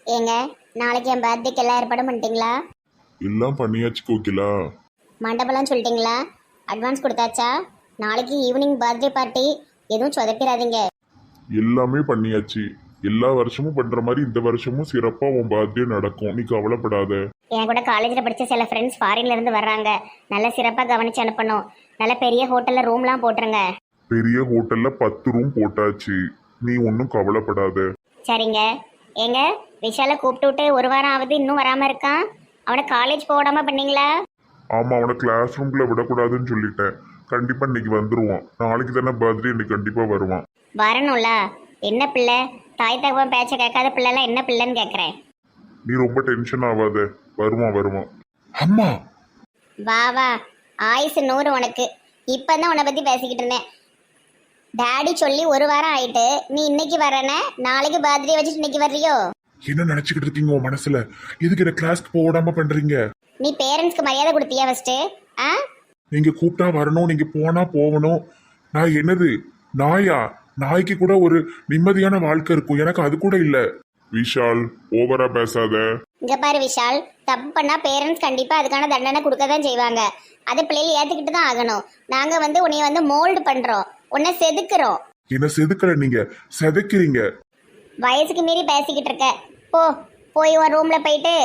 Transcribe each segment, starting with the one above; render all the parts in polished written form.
ஏங்க, நாளைக்கு என் பர்த்டேக்கு எல்லா ஏற்பாடும் பண்ணிட்டீங்களா? எல்லாம் பண்ணியாச்சு கோகிலா. மண்டபம்லாம் சொல்லிட்டீங்களா? அட்வான்ஸ் கொடுத்தாச்சா? நாளைக்கு ஈவினிங் பர்த்டே பார்ட்டி, எதுவும் சொதப்பிடாதீங்க. எல்லாமே பண்ணியாச்சு. எல்லா வருஷமும் பண்ற மாதிரி இந்த வருஷமும் சிறப்பா உன் பர்த்டே நடக்கும், நீ கவலைப்படாத. என் கூட காலேஜில் படித்த சில ஃப்ரெண்ட்ஸ் ஃபாரின்ல இருந்து வர்றாங்க. நல்ல சிறப்பாக கவனிச்சு அனுப்பணும். நல்ல பெரிய ஹோட்டலில் ரூம்லாம் போட்டுருங்க. பெரிய ஹோட்டல்ல 10 ரூம் போட்டாச்சு, நீ ஒன்றும் கவலைப்படாத. சரிங்க. ஏங்க, விஷாலை கூப்பிட்டு விட்டு ஒரு வாரம் ஆகுது, இன்னும் வராமல் இருக்கான். அவனை காலேஜ் போடாம பண்ணீங்களா? ஆமா, அவனை கிளாஸ் ரூம்ல விடக்கூடாதுன்னு சொல்லிட்டேன். கண்டிப்பா இன்னைக்கு வந்துருவான். நாளைக்கு தானே பர்த்டே, இன்னைக்கு கண்டிப்பா வருவான். வரணும்ல. என்ன பிள்ளை? தாய் தகவன் பேச்ச கேட்காத பிள்ளைலாம் என்ன பிள்ளைன்னு கேட்குறேன். நீ ரொம்ப டென்ஷன் ஆகாத, வருவான் வருவான். அம்மா வா வா, ஆயுசு 100 உனக்கு. இப்பதான் உன்னை பத்தி பேசிக்கிட்டு இருந்தேன். டாடி சொல்லி ஒரு வாரம் ஆயிட்டு, நீ இன்னைக்கு வரன, நாளைக்கு பர்த்டே வச்சுட்டு இன்னைக்கு வர்றியோ? என்ன நினைச்சுக்கிட்டு இருக்கீங்க உன் மனசுல? எதுக்கு என்ன கிளாஸ்க்கு போடாம பண்றீங்க? நீ பேரண்ட்ஸ்க்கு மரியாதை கொடுத்தியா ஃபர்ஸ்ட்? ஆ, நீங்க கூப்பிட்டா வரணும், நீங்க போனா போகணும். நான் என்னது நாயா? நாய்க்கு கூட ஒரு நிம்மதியான வாழ்க்கை இருக்கும், எனக்கு அது கூட இல்ல. விஷால், ஓவரா பேசாத. இங்க பாரு விஷால், தப்பு பண்ணா பேரண்ட்ஸ் கண்டிப்பா அதுக்கான தண்டனை கொடுக்க தான் செய்வாங்க. அதை பிள்ளைகள் ஏத்துக்கிட்டு தான் ஆகணும். நாங்க உன்னைய மோல்டு பண்றோம், உன்னை செதுக்குறோம். என்ன செதுக்கல, நீங்க செதுக்கிறீங்க. வயசுக்கு மீறி பேசிக்கிட்டு இருக்க. போ, போய் உன் ரூம்ல போயிட்டு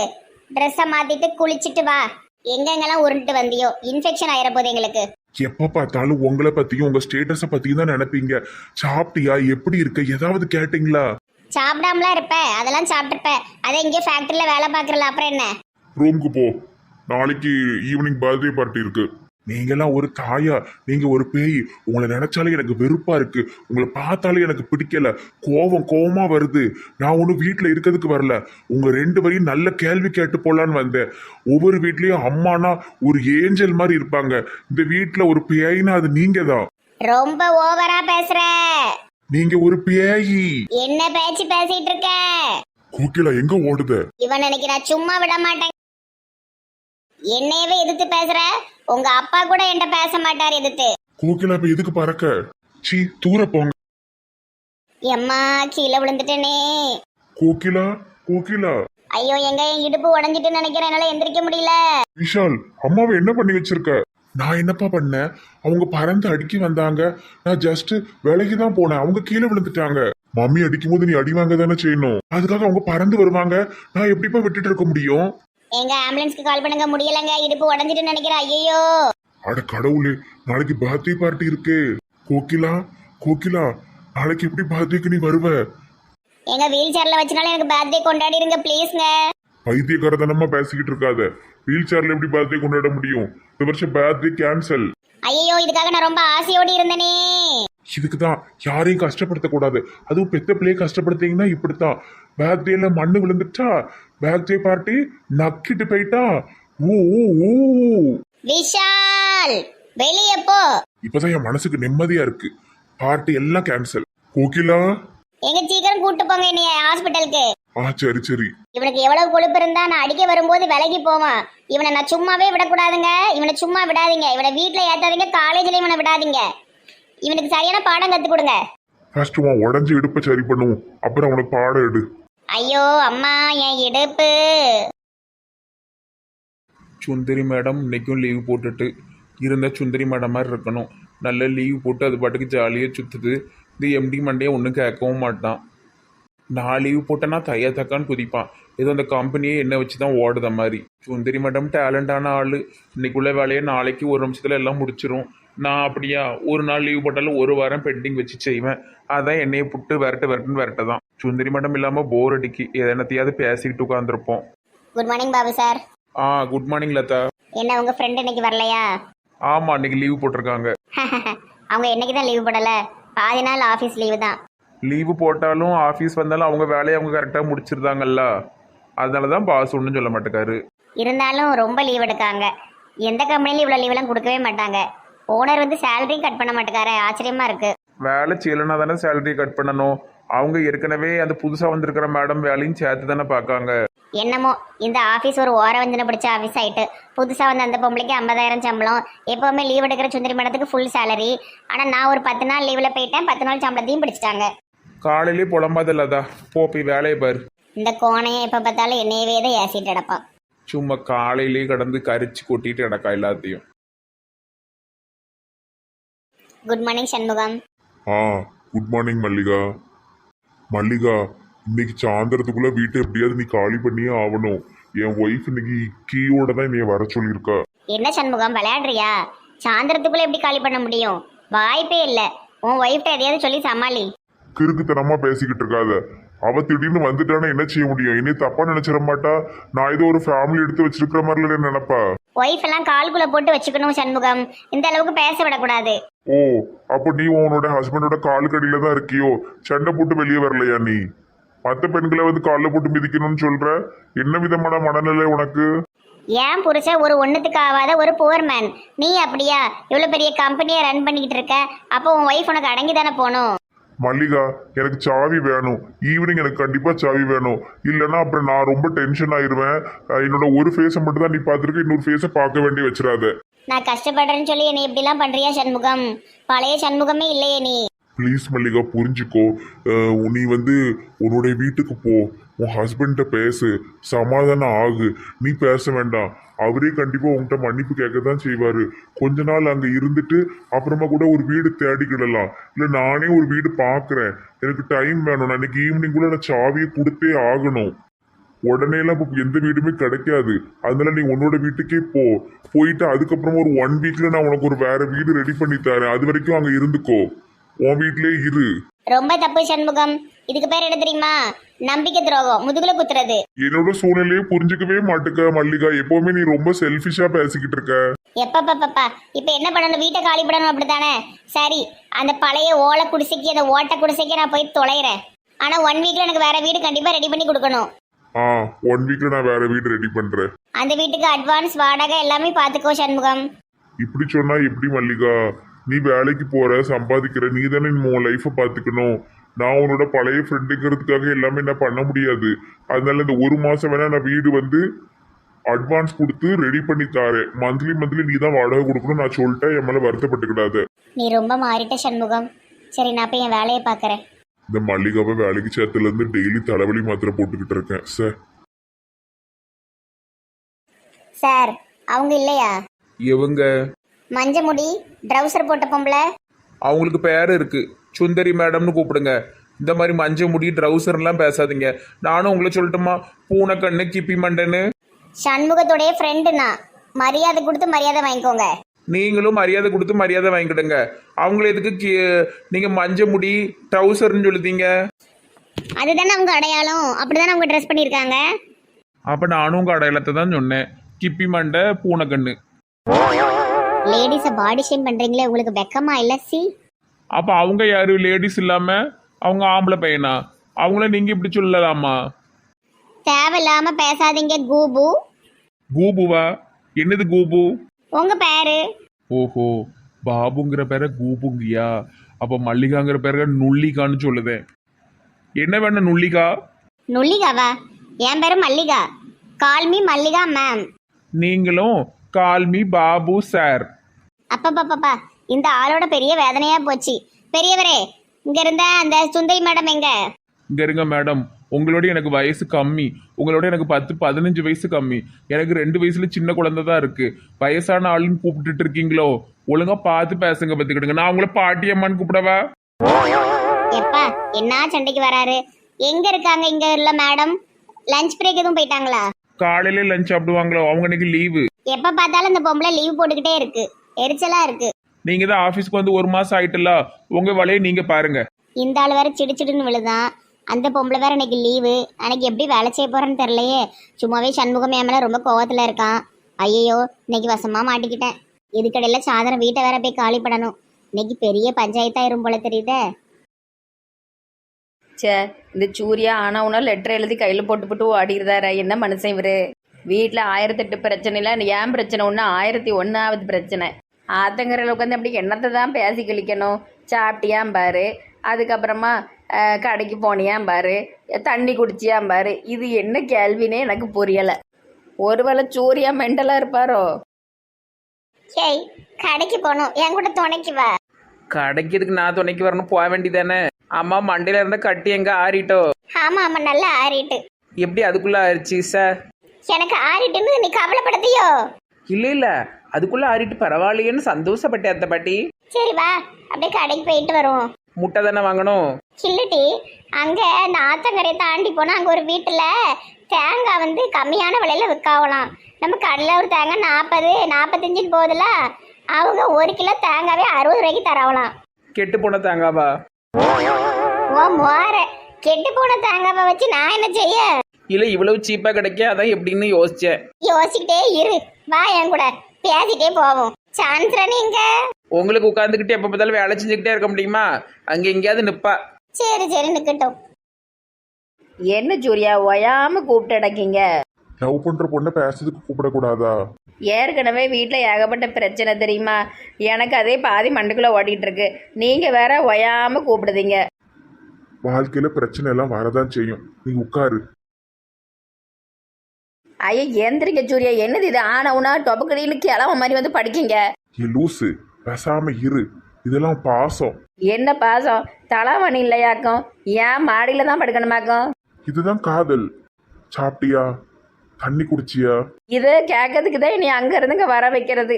ட்ரெஸ்ஸை மாத்திட்டு குளிச்சுட்டு வா. எங்கெங்கெல்லாம் உருண்டு வந்தியோ, இன்ஃபெக்ஷன் ஆயிர போது எங்களுக்கு. எப்ப பார்த்தாலும் உங்களை பத்தியும் உங்க ஸ்டேட்டஸ பத்தியும் தான் நினைப்பீங்க. சாப்பிட்டியா, எப்படி இருக்க, ஏதாவது கேட்டீங்களா? சாப்பிடாமலாம் இருப்ப, அதெல்லாம் சாப்பிட்டுருப்ப. அதை இங்கே ஃபேக்டரியில வேலை பார்க்கறல, அப்புறம் என்ன? ரூமுக்கு போ, நாளைக்கு ஈவினிங் பர்த்டே பார்ட்டி இருக்கு. நீங்கெல்லாம் ஒரு தாயா, நீங்க ஒரு பேய். உங்களை நினைச்சாலே எனக்கு வெறுப்பா இருக்கு, உங்களை பார்த்தாலே எனக்கு பிடிக்கல. கோவமா வருது. நான் ஒன்றும் வீட்டில் இருக்கிறதுக்கு வரல, உங்க 2 வரையும் நல்ல கேள்வி கேட்டு போலான்னு வந்தேன். ஒவ்வொரு வீட்லயும் அம்மானா ஒரு ஏஞ்சல் மாதிரி இருப்பாங்க, இந்த வீட்டுல ஒரு பேய்னா அது நீங்க தான். ரொம்ப ஓவரா பேசுற. நீங்க ஒரு பேயி. என்ன பேச்சு பேசிட்டு இருக்க? கோகிலா எங்க ஓடுத? இவன் நினைக்கிறா சும்மா விட மாட்டேன். என்னையவே எதிர்த்து பேசுற? உங்க அப்பா கூட என்கிட்ட பேச மாட்டார் எதிர்த்து. கோகிலா இப்ப எதுக்கு பறக்க? சீ, தூர போங்க. எம்மா, கீழே விழுந்துட்டேனே. கோகிலா, கோகிலா. ஐயோ, என் இடுப்பு உடஞ்சிட்டு நினைக்கிறேன், என்னால எந்திரிக்க முடியல. விஷால், அம்மாவை என்ன பண்ணி வச்சிருக்க? நான் என்னப்பா பண்ணேன்? அவங்க பறந்து அடிக்க வந்தாங்க, நான் ஜஸ்ட் விலகி தான் போனேன், அவங்க கீழே விழுந்துட்டாங்க. மம்மி அடிக்கும் போது நீ அடி வாங்க தானே செய்யணும், அதுக்காக அவங்க பறந்து வருவாங்க, நான் எப்படிப்பா விட்டுட்டு இருக்க முடியும்? எங்க ஆம்புலன்ஸ்க்கு கால் பண்ணுங்க, முடியலங்க, இடுப்பு உடஞ்சிட்டு நினைக்கிறேன். ஐயோ, அட கடவுளே, நாளைக்கு பர்த்டே பார்ட்டி இருக்கு. கோகிலா, கோகிலா, நாளைக்கு எப்படி பர்த்டேக்கு நீ வருவ? எங்க வீல் சேர்ல வச்சனால எனக்கு பர்த்டே கொண்டாடிருங்க ப்ளீஸ்ங்க. பைத்தியக்காரத்தனமா பேசிக்கிட்டு இருக்காத. வீல் சேர்ல எப்படி பர்த்டே கொண்டாட முடியும்? இந்த வருஷம் பர்த்டே கேன்சல். ஐயோ, இதுக்காக நான் ரொம்ப ஆசையோடு இருந்தேனே. இதுக்குதான் யாரையும் கஷ்டப்படுத்த கூடாது, அதுவும் பெத்த பிள்ளைய கஷ்டப்படுத்தீங்கன்னா இப்படித்தான். பர்த்டேல மண்ணு விழுந்துட்டா பர்த்டே பார்ட்டி நக்கிட்டு போயிட்டா. ஊ ஊ ஊ. விஷால், வெளிய போ. இப்பதான் என் மனசுக்கு நிம்மதியா இருக்கு. பார்ட்டி எல்லாம் கேன்சல். கோகிலா, எங்க சீக்கிரம் கூட்டு போங்க என்னைய ஹாஸ்பிட்டலுக்கு. சரி சரி. இவனுக்கு எவ்வளவு கொழுப்பு இருந்தா நான் அடிக்க வரும்போது விலகி போவான். இவனை நான் சும்மாவே விடக்கூடாதுங்க. இவனை சும்மா விடாதீங்க, இவனை வீட்டுல ஏத்தாதீங்க, காலேஜ்ல இவனை விடாதீங்க. இவனுக்கு சரியான பாடம் கத்து கொடுங்க. ஃபர்ஸ்ட் உன் உடஞ்சி இடுப்பை சரி பண்ணுவோம், அப்புறம் உனக்கு பாடம் எடு. ஐயோ அம்மா, என் இடுப்பு. சுந்தரி மேடம் இன்னைக்கும் லீவ் போட்டுட்டு இருந்தால் சுந்தரி மேடம் மாதிரி இருக்கணும். நல்ல லீவ் போட்டு அது பாட்டுக்கு ஜாலியாக சுற்றுது. இந்த எம்டி மண்டையை ஒன்றும் கேட்கவும் மாட்டான். நான் லீவ் போட்டேன்னா தையா தக்கான்னு குதிப்பான். ஏதோ அந்த கம்பெனியே என்ன வச்சு தான் ஓடுத மாதிரி. சுந்தரி மேடம் டேலண்டான ஆள். இன்னைக்குள்ள வேலையை நாளைக்கு ஒரு நிமிஷத்தில் எல்லாம் முடிச்சிரும். நான் அப்படியா ஒரு நாள் லீவ் போட்டாலும் ஒரு வாரம் பெண்டிங் வச்சு செய்வேன். அதான் என்னையை புட்டு விரட்டுன்னு விரட்ட தான். சுந்தரி மேடம் இல்லாமல் போர் அடிக்கி எதனத்தையாவது பேசிக்கிட்டு உட்காந்துருப்போம். Good morning Babu sir. Good morning Latha. என்ன உங்க ஃப்ரெண்ட் இன்னைக்கு வரலையா? ஆமாம், இன்னைக்கு லீவ் போட்டிருக்காங்க. அவங்க என்னைக்கு தான் லீவு போடல, பாதி நாள் ஆஃபீஸ் லீவு தான். லீவு போட்டாலும் ஆஃபீஸ் வந்தாலும் அவங்க வேலையை அவங்க கரெக்டாக முடிச்சிருந்தாங்கல்ல, அதனால தான் பாஸ் ஒன்றும் சொல்ல மாட்டேக்காரு. இருந்தாலும் ரொம்ப லீவ் எடுக்காங்க. எந்த கம்பெனிலும் இவ்வளோ லீவெல்லாம் கொடுக்கவே மாட்டாங்க. ஓனர் சேலரியும் கட் பண்ண மாட்டேக்காரு, ஆச்சரியமா இருக்கு. வேலை செய்யலைன்னா தானே சேலரி கட் பண்ணணும். அவங்க ஏற்கனவே அந்த புதுசாக வந்திருக்கிற மேடம் வேலையும் சேர்த்து தானே பார்க்காங்க. என்னமோ இந்த ஆஃபீஸ் ஒரு ஓரவஞ்சனை பிடிச்ச ஆஃபீஸ் ஆயிட்டு. புதுசாக வந்து அந்த பொம்பளைக்கு 50,000 சம்பளம், எப்போவுமே லீவ் எடுக்கிற சுந்தரி மேடத்துக்கு ஃபுல் சேலரி. ஆனால் நான் ஒரு 10 நாள் லீவில் போயிட்டேன், 10 நாள் சம்பளத்தையும் பிடிச்சிட்டாங்க. காலையிலே புலம்பாதில்லதா, போய் வேலையை பாரு. இந்த கோணையை எப்ப பார்த்தாலும் என்னையவே தான் ஏசிட்டு கிடப்பான். சும்மா காலையிலே கடந்து கரிச்சு கொட்டிட்டு கிடக்கா எல்லாத்தையும். Good morning Shanmugam. ஆ குட் மார்னிங் மல்லிகா. மல்லிகா, இன்னைக்கு சாயந்தரத்துக்குள்ள வீட்டை எப்படியாவது நீ காலி பண்ணியே ஆகணும். என் ஒய்ஃப் இன்னைக்கு கீயோட தான் என்னைய வர சொல்லியிருக்கா. என்ன சண்முகம் விளையாடுறியா? சாயந்தரத்துக்குள்ள எப்படி காலி பண்ண முடியும்? வாய்ப்பே இல்லை. உன் ஒய்ஃப்ட எதையாவது சொல்லி சமாளி. கிறுக்குத்தனமா பேசிக்கிட்டு இருக்காத. அவ திடீர்னு வந்துட்டானா என்ன செய்ய முடியும்? என்னை தப்பா நினைச்சிட மாட்டா? நான் ஏதோ ஒரு ஃபேமிலி எடுத்து வச்சிருக்கிற மாதிரி நினைப்பா. ஒய்ஃப் எல்லாம் கால்குள்ள போட்டு வச்சுக்கணும் சண்முகம். இந்த அளவுக்கு பேச விடக்கூடாது. ஓ, அப்போ நீ உன்னோட ஹஸ்பண்டோட காலுக்கடியில தான் இருக்கியோ? சண்டை போட்டு வெளியே வரலையா நீ? மற்ற பெண்களை வந்து காலில் போட்டு மிதிக்கணும்னு சொல்ற. என்ன விதமான மனநிலை உனக்கு? ஏன் புருஷன் ஒரு ஒண்ணுத்துக்கு ஆகாத ஒரு போர்மேன். நீ அப்படியா? இவ்வளவு பெரிய கம்பெனியை ரன் பண்ணிக்கிட்டு இருக்க. அப்போ உன் ஒய்ஃப் உனக்கு அடங்கி தானே போகணும். மல்லிகா, எனக்கு சாவி வேணும். ஈவினிங் எனக்கு கண்டிப்பா சாவி வேணும். இல்லைன்னா அப்புறம் நான் ரொம்ப டென்ஷன் ஆயிடுவேன். என்னோட ஒரு ஃபேஸை மட்டும் தான் நீ பார்த்துருக்க, இன்னொரு ஃபேஸை பார்க்க வேண்டி வச்சிடாத. நான் கஷ்டப்படுறேன்னு சொல்லி என்னை இப்படிலாம் பண்றியா சண்முகம்? பழைய சண்முகமே இல்லையே நீ. ப்ளீஸ் மல்லிகா, புரிஞ்சுக்கோ. நீ வந்து உன்னுடைய வீட்டுக்கு போ, உன் ஹஸ்பண்ட பேசு, சமாதானம் ஆகு. நீ பேச வேண்டாம். அவரே கண்டிப்பா உன்கிட்ட மன்னிப்பு கேட்க தான் செய்வாரு. கொஞ்ச நாள் அங்க இருந்துட்டு அப்புறமா கூட ஒரு வீடு தேடிக்கிடலாம். இல்ல நானே ஒரு வீடு பாக்குறேன். எனக்கு டைம் வேணும். நான் இன்னைக்கு ஈவினிங் கூட நான் சாவியை கொடுத்தே ஆகணும். உடனே எல்லாம் இப்போ எந்த வீடுமே கிடைக்காது. அதனால நீ உன்னோட வீட்டுக்கே போ. போயிட்டு அதுக்கப்புறமா ஒரு 1 வீக்ல நான் உனக்கு ஒரு வேற வீடு ரெடி பண்ணி தரேன். அது வரைக்கும் அங்க இருந்துக்கோ. உன் வீட்லயே இரு. ரொம்ப தப்பு சண்முகம். இதுக்கு பேர் என்ன தெரியுமா? நம்பிக்கை துரோகம், முதுகுல குத்துறது. என்னோட சூழ்நிலையை புரிஞ்சுக்கவே மாட்டுக்க மல்லிகா. எப்பவுமே நீ ரொம்ப செல்ஃபிஷா பேசிக்கிட்டு இருக்க. எப்பப்பா இப்ப என்ன பண்ணணும்? வீட்டை காலி பண்ணணும் அப்படித்தானே? சரி, அந்த பழைய ஓலை குடிசைக்கு, அந்த ஓட்டை குடிசைக்கு நான் போய் தொலைகிறேன். ஆனா 1 வீக்ல எனக்கு வேற வீடு கண்டிப்பா ரெடி பண்ணி கொடுக்கணும். 1 வீக்ல நான் வேற வீடு ரெடி பண்றேன். அந்த வீட்டுக்கு அட்வான்ஸ் வாடகை எல்லாமே பாத்துக்கோ சண்முகம். இப்படி சொன்னா எப்படி மல்லிகா? நீ வேலைக்கு போற, சம்பாதிக்கிற, நீ தானே உன் லைஃபை பார்த்துக்கணும். நான் உன்னோட பழைய ஃப்ரெண்டுங்கிறதுக்காக எல்லாமே நான் பண்ண முடியாது. அதனால இந்த 1 மாசம் வேணா நான் வீடு வந்து அட்வான்ஸ் கொடுத்து ரெடி பண்ணி தாரேன். மந்த்லி நீ தான் வாடகை கொடுக்கணும். நான் சொல்லிட்டேன், என் மேல வருத்தப்பட்டுக்கிடாத. நீ ரொம்ப மாறிட்ட சண்முகம். சரி, நான் போய் என் வேலையை பாக்குறேன். இந்த மல்லிகாவை வேலைக்கு சேர்த்துல இருந்து டெய்லி தலைவலி மாத்திரை போட்டுக்கிட்டு இருக்கேன் சார். சார், அவங்க இல்லையா? இவங்க மஞ்ச முடி ட்ரௌசர் போட்ட பொம்பளை. அவங்களுக்கு பேர் இருக்கு, சுந்தரி மேடம்னு கூப்பிடுங்க. இந்த மாதிரி மஞ்ச முடி ட்ரௌசர்லாம் பேசாதீங்க. நானும் உங்களை சொல்லட்டுமா? பூனைக்கண்ணு கிப்பி மண்டன்னு. சண்முகத்தோடைய ஃப்ரெண்டு நான். மரியாதை கொடுத்து மரியாதை வாங்கிக்கோங்க. நீங்களும் மரியாதை கொடுத்து மரியாதை வாங்கிக்கிடுங்க. அவங்கள எதுக்கு நீங்க மஞ்ச முடி ட்ரௌசர்னு சொல்லுதீங்க? அதுதானே அவங்க அடையாளம். அப்படிதானே அவங்க ட்ரெஸ் பண்ணியிருக்காங்க. அப்ப நானும் உங்க அடையாளத்தை தான் சொன்னேன். கிப்பி மண்டை பூனைக்கண்ணு. லேடிஸை பாடி ஷேம் பண்றீங்களே, உங்களுக்கு வெக்கமா இல்ல? சி, அப்ப அவங்க யாரு? லேடிஸ் இல்லாம அவங்க ஆம்பளை பையனா? அவங்கள நீங்க இப்படி சொல்லலாமா? தேவையில்லாம பேசாதீங்க. கூபு. கூபுவா? என்னது கூபு? உங்க பேரு? ஓஹோ, பாபுங்கிற பேரை கூபுங்கியா? அப்ப மல்லிகாங்கிற பேரை நுள்ளிகான்னு சொல்லுதேன். என்ன வேணும் நுள்ளிகா? நுள்ளிகாவா? என் பேரு மல்லிகா. Call me Mallika ma'am. நீங்களும் கால்மி பாபு சார். அப்பப்பா, இந்த ஆளோட பெரிய வேதனையா போச்சு. பெரியவரே, இங்க இருந்த அந்த சுந்தரி மேடம் எங்க? இங்க இருங்க மேடம். உங்களோட எனக்கு வயசு கம்மி. உங்களோட எனக்கு 10-15 வயசு கம்மி. எனக்கு 2 வயசுல சின்ன குழந்தை தான் இருக்கு. வயசான ஆளுன்னு கூப்பிட்டுட்டு இருக்கீங்களோ? ஒழுங்கா பார்த்து பேசுங்க, பத்துக்கிடுங்க. நான் உங்களை பாட்டியம்மான்னு கூப்பிடவா? எப்பா, என்ன சண்டைக்கு வராரு? எங்க இருக்காங்க? இங்க இல்ல மேடம். லஞ்ச் பிரேக் எதுவும் போயிட்டாங்களா? காலையில லஞ்ச் சாப்பிடுவாங்களோ? அவங்க இன்னைக்கு லீவு. எப்ப பார்த்தாலும் இந்த பொம்பளை லீவ் போட்டுக்கிட்டே இருக்கு. எரிச்சலா இருக்கு. நீங்க தான் ஆபீஸ்க்கு வந்து 1 மாசம் ஆயிட்டுல. உங்க வேலையை நீங்க பாருங்க. இந்த ஆள் வேற சிடுச்சிடுன்னு விழுதான். அந்த பொம்பளை வேற இன்னைக்கு லீவு. அன்னைக்கு எப்படி வேலை செய்ய போறேன்னு தெரியலையே. சும்மாவே சண்முகம் என் மேல ரொம்ப கோவத்துல இருக்கான். ஐயோ, இன்னைக்கு வசமா மாட்டிக்கிட்டேன். இதுக்கடையில சாதனம் வீட்டை வேற போய் காலி பண்ணணும். இன்னைக்கு பெரிய பஞ்சாயத்தாயிரும் போல தெரியுதே. சே, இந்த சூர்யா ஆனவுனா லெட்டர் எழுதி கையில் போட்டு ஓடிடுறாரு. என்ன மனுஷன் இவரு? வீட்டில் 1008 பிரச்சனைல ஏன் பிரச்சனை ஒன்று 1001வது பிரச்சனை. ஆத்தங்கரையில் உட்காந்து அப்படி என்னத்தை தான் பேசி கழிக்கணும்? சாப்பிட்டியாம் பாரு, அதுக்கப்புறமா கடைக்கு போனியாம் பாரு, தண்ணி குடிச்சியாம் பாரு. இது என்ன கேள்வினே எனக்கு புரியலை. ஒருவேளை சூர்யா மெண்டலாக இருப்பாரோ? ஏய், கடைக்கு போகணும், என் கூட துணைக்கு வா. கடைக்கிறதுக்கு நான் துணைக்கு வரணும், போக வேண்டியதானே? அம்மா மண்டையில இருந்த கட்டி எங்க ஆறிட்டோ? ஆமா, நல்லா ஆறிட்டு. எப்படி அதுக்குள்ள ஆயிடுச்சு சார்? எனக்கு ஆறிட்டுன்னு நீ கவலைப்படுத்தியோ? இல்லை அதுக்குள்ள ஆறிட்டு பரவாயில்லையேன்னு சந்தோஷப்பட்டேன் அத்தை பாட்டி. சரி வா அப்படியே கடைக்கு போயிட்டு வருவோம். முட்டை தானே வாங்கணும். கில்லுட்டி அங்க இந்த ஆத்தங்கரையை தாண்டி போனா அங்க ஒரு வீட்டுல தேங்காய் வந்து கம்மியான விலையில விற்காவலாம். நம்ம கடையில் ஒரு தேங்காய் 40-45 போகுதுல, அவங்க 1 கிலோ தேங்காவே 60 ரூபாய்க்கு தரவலாம். கெட்டு போன தேங்காவா? ஓ மோர கெட்டு போன தேங்காவை வச்சு நான் என்ன செய்ய? இல்லை இவ்வளவு சீப்பாக கிடைக்க அதான் எப்படின்னு யோசிச்சேன். யோசிக்கிட்டே இரு, வா என் கூட பேசிட்டே போவோம். சான்ஸ்ரன் எங்க? உங்களுக்கு உட்காந்துக்கிட்டு எப்போ பார்த்தாலும் வேலை செஞ்சுக்கிட்டே இருக்க முடியுமா? அங்கே எங்கேயாவது நிப்பா. சரி சரி நிக்கட்டும். என்ன சூர்யா ஒயாம கூப்பிட்டு அடக்கிங்க? லவ் பண்ற பொண்ணை பேசுறதுக்கு கூப்பிடக்கூடாதா? ஏற்கனவே வீட்டில் ஏகப்பட்ட பிரச்சனை தெரியுமா? எனக்கு அதே பாதி மண்டுக்குள்ளே ஓடிட்டு இருக்கு. நீங்கள் வேற ஒயாம கூப்பிடுதீங்க. வாழ்க்கையில பிரச்சனை எல்லாம் வரதான் செய்யும். நீ உட்காரு. ஐயா எந்திரிக்க சூர்யா, என்னது இது ஆனவுனா டொபக்கடின்னு கிளம்ப மாதிரி வந்து படிக்கீங்க. நீ லூசு, பேசாம இரு. இதெல்லாம் பாசம். என்ன பாசம்? தலைவணி இல்லையாக்கும்? ஏன் மாடியில் தான் படுக்கணுமாக்கும்? இதுதான் காதல். சாப்பிட்டியா? தண்ணி குடிச்சியா? இது கேட்கறதுக்கு தான் நீ அங்க இருந்துங்க வர வைக்கிறது,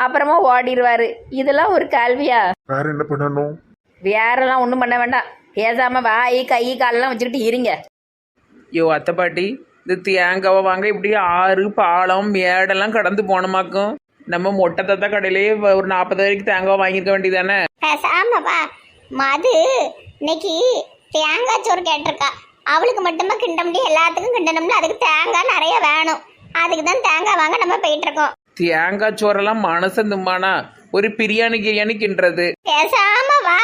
அப்புறமா ஓடிடுவாரு. இதெல்லாம் ஒரு கேள்வியா? வேற என்ன பண்ணணும்? வேறெல்லாம் ஒன்றும் பண்ண வேண்டாம். பேசாம வாய் கை காலெல்லாம் வச்சுக்கிட்டு இருங்க. யோ அத்தை பாட்டி, இந்த தேங்காவை வாங்க இப்படி ஆறு பாலம் மேடெல்லாம் கடந்து போனமாக்கும். நம்ம மொட்டை தத்தா கடையிலேயே ஒரு 40 வரைக்கும் தேங்காய் வாங்கியிருக்க வேண்டியதானே? பேசாம வா. மது இன்னைக்கு தேங்காய் சோறு கேட்டிருக்கா. அவளுக்கு மட்டுமா கிண்ட முடியும்? எல்லாத்துக்கும் கிண்டணும்ல, அதுக்கு தேங்காய் நிறைய வேணும். அதுக்கு தான் தேங்காய் வாங்க நம்ம போயிட்டு இருக்கோம். தேங்காய் சோறெல்லாம் மனசன் தும்மானா ஒரு பிரியாணி கிரியாணிக்கின்றது. பேசாம வா,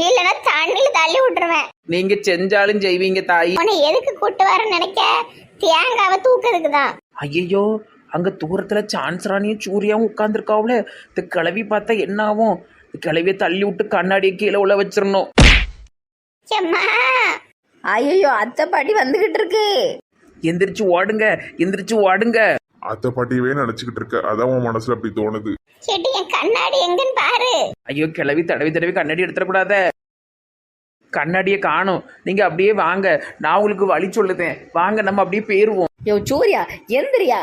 இல்லைன்னா தண்ணியில தள்ளி விட்டுருவேன். நீங்க செஞ்சாலும் செய்வீங்க தாயி. உன்னை எதுக்கு கூட்டு வரேன்னு நினைக்க? தேங்காவை தூக்குறதுக்கு தான். ஐயோ அங்க தூரத்துல சான்ஸ்ராணியும் சூர்யாவும் உட்கார்ந்துருக்காவுல. இந்த கிளவி பார்த்தா என்ன ஆகும்? இந்த கிளவியை தள்ளி விட்டு கண்ணாடியை கீழே உள்ள வச்சிடணும். செம்மா ஐயோ அத்தை பாட்டி வந்துகிட்டு இருக்கு. எந்திரிச்சு ஓடுங்க, எந்திரிச்சு ஓடுங்க. அத்தை பாட்டியவே நினைச்சுக்கிட்டு இருக்க, அதான் உன் மனசுல அப்படி தோணுது. செட்டி என் கண்ணாடி எங்கன்னு பாரு. ஐயோ கிளவி தடவி தடவி கண்ணாடி எடுத்துடக்கூடாத. கண்ணாடியை காணும். நீங்க அப்படியே வாங்க, நான் உங்களுக்கு வழி சொல்லுதேன். வாங்க நம்ம அப்படியே போயிருவோம். யோ சூர்யா எந்திரியா.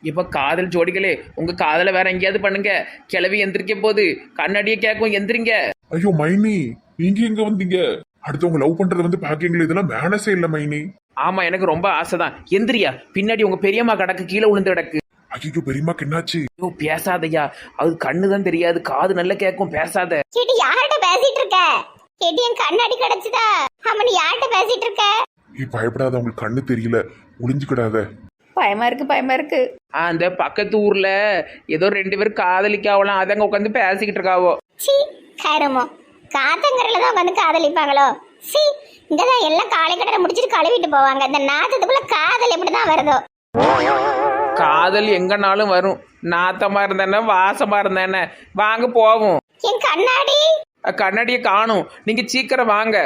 இப்ப காதல் ஜோடிகளே, உங்க காதலை வேற எங்கேயாவது பண்ணுங்க. கிளவி எந்திரிக்க போது கண்ணாடியை கேட்கும், எந்திரிங்க. ஐயோ மைனி, நீங்க எங்க வந்தீங்க? அடுத்தவங்க லவ் பண்றது வந்து பாக்கீங்களா? இதெல்லாம் மேனஸே இல்ல மைனி. ஆமா எனக்கு ரொம்ப ஆசைதான். எந்திரியா, பின்னாடி உங்க பெரியம்மா கடக்கு கீழே விழுந்து கிடக்கு. ஐயோ பெரியம்மாக்கு என்னாச்சு? ஐயோ பேசாதையா, அது கண்ணுதான் தெரியாது, காது நல்லா கேட்கும், பேசாத. செட்டி யார்கிட்ட பேசிட்டு இருக்க? செட்டி என் கண்ணாடி கிடைச்சதா? ஆமா நீ யார்கிட்ட பேசிட்டு இருக்க? நீ பயப்படாத, உங்களுக்கு கண்ணு தெரியல, ஒளிஞ்சுக்கிடாத. பயமா இருக்கு பயமா இருக்கு. அந்த பக்கத்து ஊர்ல ஏதோ 2 பேரும் காதலிக்காவலாம், அதங்க உட்காந்து பேசிக்கிட்டு இருக்காவோ. சி கருமோ, காத்தங்கரையில தான் உட்காந்து காதலிப்பாங்களோ? சி இங்கதான் எல்லாம் காலை கடனை முடிச்சிட்டு கழுவிட்டு போவாங்க. இந்த நாத்தத்துக்குள்ள காதல் எப்படிதான் வருதோ? காதல் எங்கனாலும் வரும். நாத்தமா இருந்தேன வாசமா இருந்தேன. வாங்க போவோம். என் கண்ணாடி கண்ணாடியை காணும், நீங்க சீக்கிரம் வாங்க.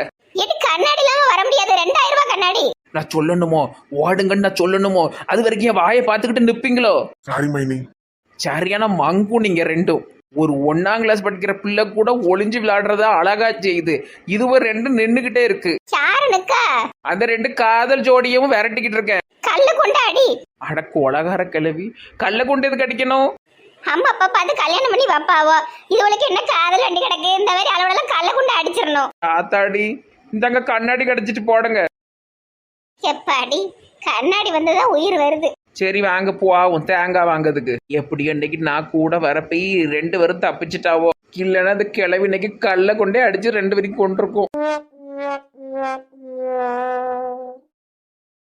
என் கண்ணாடி இல்லாம வர முடியாது. 2000 ரூபாய் கண்ணாடி. நான் சொல்லணுமோ? ஓடுங்கன்னு நான் சொல்லணுமோ? அது வரைக்கும் என் வாயை பார்த்துக்கிட்டு நிப்பீங்களோ? சாரி மைனி. சரியான மங்கு நீங்க ரெண்டும். ஒரு 1ஆம் கிளாஸ் படிக்கிற பிள்ளை கூட ஒளிஞ்சு விளையாடுறதா அழகா செய்யுது. இதுவும் 2 நின்னுகிட்டே இருக்கு. யாரு நிக்கா? அந்த 2 காதல் ஜோடியும் விரட்டிக்கிட்டு இருக்கேன். கல்லு கொண்டாடி. அட கொலகார கிளவி, கல்ல கொண்டு எது கடிக்கணும்? அம்மா அப்பா பார்த்து கல்யாணம் பண்ணி வைப்பாவோ? இது உனக்கு என்ன காதல் வண்டி கிடக்கு? இந்த மாதிரி அளவுல கல்ல கொண்டு அடிச்சிடணும். ஆத்தாடி, இந்தாங்க கண்ணாடி கடிச்சிட்டு போடுங்க. எப்பாடி கண்ணாடி வந்ததான் உயிர் வருது. சரி வாங்க போவோம் தேங்காய் வாங்கிறதுக்கு. எப்படி இன்னைக்கு நான் கூட வர போய் 2 பேரும் தப்பிச்சுட்டாவோ? இல்லைன்னா அந்த கிளவி இன்னைக்கு கல்ல கொண்டே அடிச்சு 2 பேரையும் கொண்டிருக்கும்.